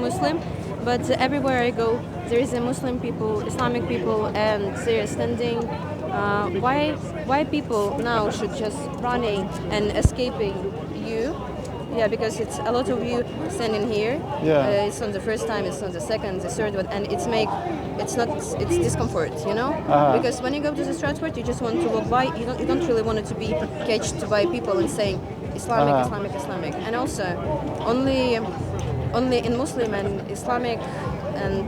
Muslim, but everywhere I go, there is a Muslim people, Islamic people, and they're standing. Why people now should just running and escaping you? Yeah, because it's a lot of you standing here. Yeah. It's not the first time, it's not the second, the third one, and it's discomfort, you know. Because when you go to the Stratford, you just want to walk by. You don't really want it to be catched by people and saying Islamic, Islamic, Islamic, and also only in Muslim and Islamic and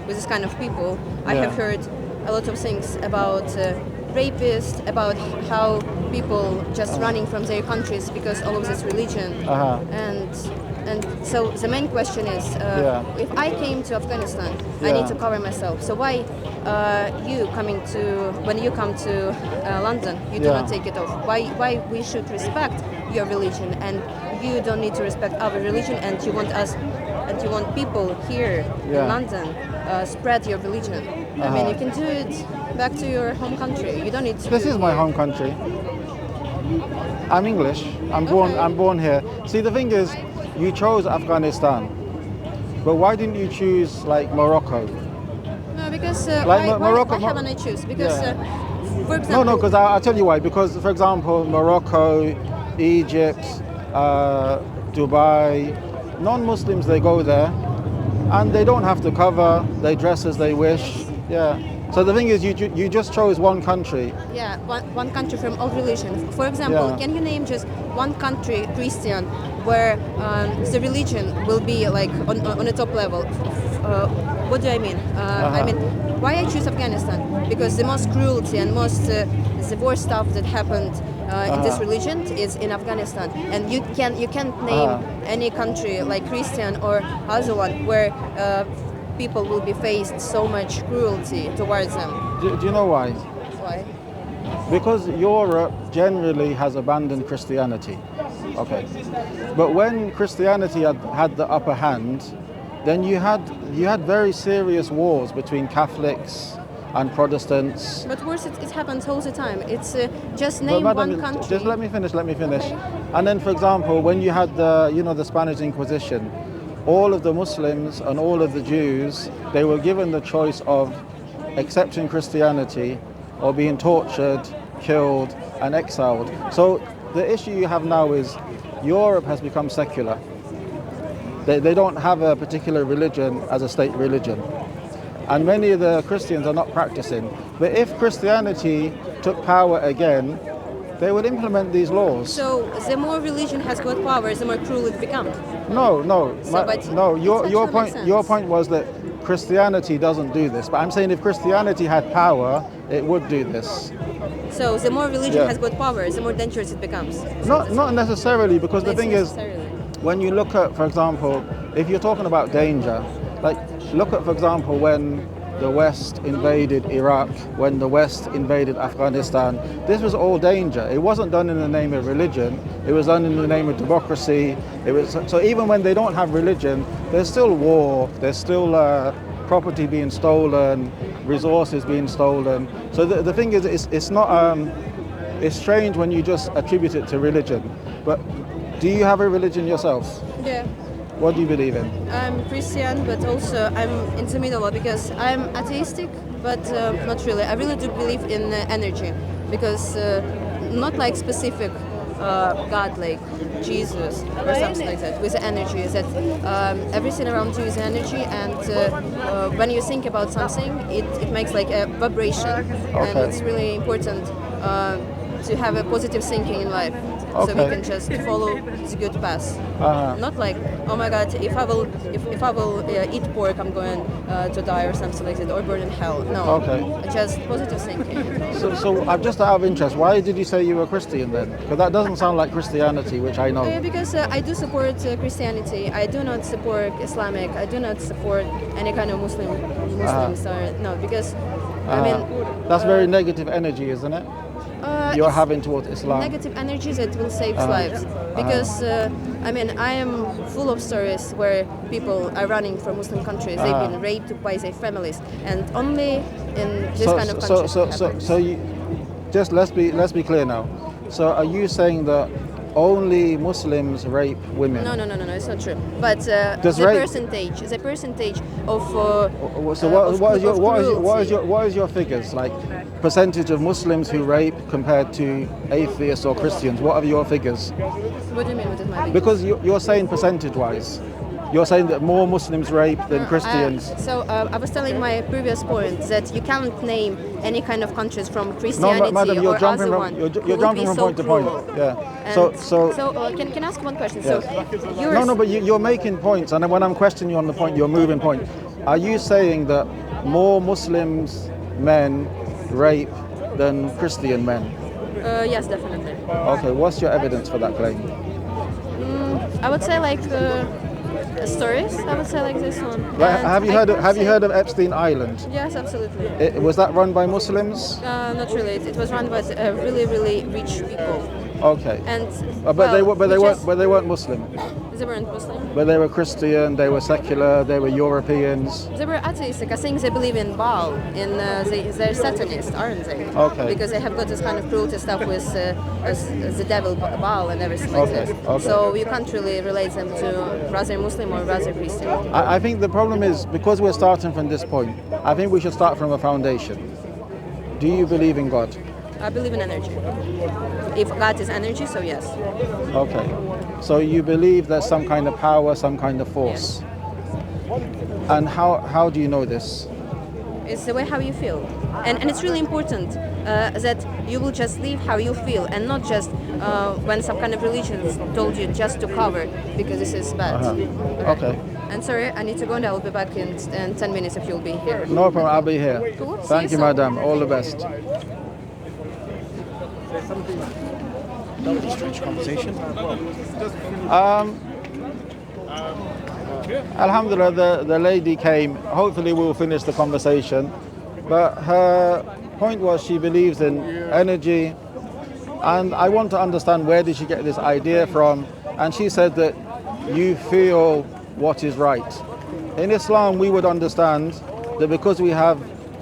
with this kind of people, I have heard a lot of things about rapists, about how people just running from their countries because all of this religion, and so the main question is, if I came to Afghanistan, I need to cover myself. So why when you come to London, you do not take it off? Why we should respect your religion and you don't need to respect our religion, and you want people here in London spread your religion? I mean, you can do it back to your home country. You don't need to. This is my home country. I'm English. I'm born here. See, the thing is, you chose Afghanistan, but why didn't you choose like Morocco? No, because Morocco. Why haven't I choose? Because for example. No, because I'll tell you why. Because for example, Morocco, Egypt, Dubai, non-Muslims, they go there, and they don't have to cover. They dress as they wish. Yeah. So the thing is, you just chose one country. Yeah, one country from all religions. For example, can you name just one country, Christian, where the religion will be like on a top level? What do I mean? I mean, why I choose Afghanistan? Because the most cruelty and most the worst stuff that happened in this religion is in Afghanistan, and you can't name any country like Christian or other one where people will be faced so much cruelty towards them. Do you know why? Why? Because Europe generally has abandoned Christianity. Okay. But when Christianity had the upper hand, then you had very serious wars between Catholics and Protestants. But worse, it happens all the time. It's just name one country. Just let me finish. Okay. And then, for example, when you had the Spanish Inquisition, all of the Muslims and all of the Jews, they were given the choice of accepting Christianity or being tortured, killed, and exiled. So the issue you have now is Europe has become secular. They don't have a particular religion as a state religion. And many of the Christians are not practicing. But if Christianity took power again, they would implement these laws. So the more religion has got power, the more cruel it becomes. No. Your Sense. point was that Christianity doesn't do this. But I'm saying if Christianity had power, it would do this. So the more religion has got power, the more dangerous it becomes. Not necessarily, because the thing is, when you look at, for example, if you're talking about danger, like look at, for example, when the West invaded Iraq, when the West invaded Afghanistan, this was all danger. It wasn't done in the name of religion, it was done in the name of democracy. So even when they don't have religion, there's still war, there's still property being stolen, resources being stolen. So the thing is, it's not, it's strange when you just attribute it to religion. But do you have a religion yourself? Yeah. What do you believe in? I'm Christian, but also I'm in the middle because I'm atheistic, but not really. I really do believe in energy, because not like specific God like Jesus or something like that, with energy, that everything around you is energy, and when you think about something, it makes like a vibration, and it's really important to have a positive thinking in life. So we can just follow the good path. Not like, oh my God, if I will eat pork, I'm going to die or something like that, or burn in hell. No, just positive thinking. So I'm just out of interest, why did you say you were Christian then? Because that doesn't sound like Christianity, which I know. Because I do support Christianity. I do not support Islamic. I do not support any kind of Muslims. No, because I mean that's very negative energy, isn't it? You're having towards Islam. Negative energy that will save lives. Because I mean, I am full of stories where people are running from Muslim countries. They've been raped by their families, and only in this kind of countries. So you just let's be clear now. So are you saying that only Muslims rape women. No, it's not true. But Does the rape- percentage of So what is your figures, like percentage of Muslims who rape compared to atheists or Christians? What are your figures? What do you mean? What is my big? Because you're saying percentage-wise, you're saying that more Muslims rape than Christians. I was telling my previous point that you can't name any kind of countries from No, Christianity madam, you're or jumping other from one. you're who would jumping be from so point to point. cruel. Yeah. And So can I ask one question? Yes. So yours, No, but you're making points, and then when I'm questioning you on the point, you're moving point. Are you saying that more Muslims men rape than Christian men? yes, definitely. Okay, what's your evidence for that claim? I would say like stories. I would say like this one. Like, And have you I heard? can't Have you say- heard of Epstein Island? Yes, absolutely. Was that run by Muslims? Not really. It was run by really, really rich people. Okay. And But they just- weren't Muslim. They weren't Muslim. But they were Christian. They were secular. They were Europeans. They were atheistic. I think they believe in Baal. They're Satanists, aren't they? Okay. Because they have got this kind of cruelty stuff with the devil Baal and everything like Okay, this. okay. So you can't really relate them to rather Muslim or rather Christian. I think the problem is because we're starting from this point. I think we should start from a foundation. Do you believe in God? I believe in energy. If God is energy, so yes. Okay. So you believe there's some kind of power, some kind of force. And how do you know this? It's the way how you feel. And it's really important that you will just live how you feel and not just when some kind of religion told you just to cover because this is bad. Okay. And sorry, I need to go and I will be back in 10 minutes if you'll be here. No problem, I'll be here. Cool. See Thank you you, soon. madam. All the best. That was a strange conversation. Alhamdulillah, the lady came. Hopefully we'll finish the conversation. But her point was she believes in energy. And I want to understand where did she get this idea from. And she said that you feel what is right. In Islam, we would understand that because we have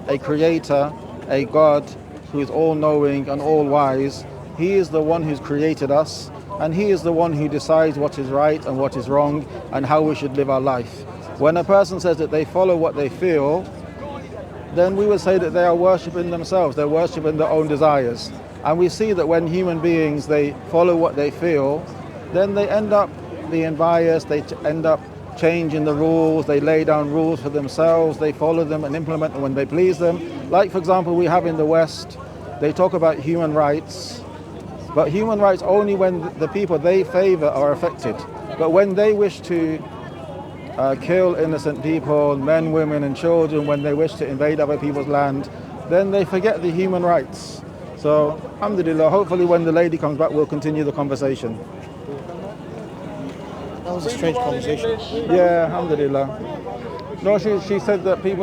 a creator, a God who is all-knowing and all-wise, he is the one who's created us, and he is the one who decides what is right and what is wrong and how we should live our life. When a person says that they follow what they feel, then we would say that they are worshipping themselves, they're worshipping their own desires. And we see that when human beings, they follow what they feel, then they end up being biased, they end up changing the rules, they lay down rules for themselves, they follow them and implement them when they please them. Like, for example, we have in the West, they talk about human rights, but human rights only when the people they favor are affected. But when they wish to kill innocent people, men, women and children, when they wish to invade other people's land, then they forget the human rights. So, alhamdulillah, hopefully when the lady comes back, we'll continue the conversation. That was a strange conversation. Yeah, alhamdulillah. No, she said that people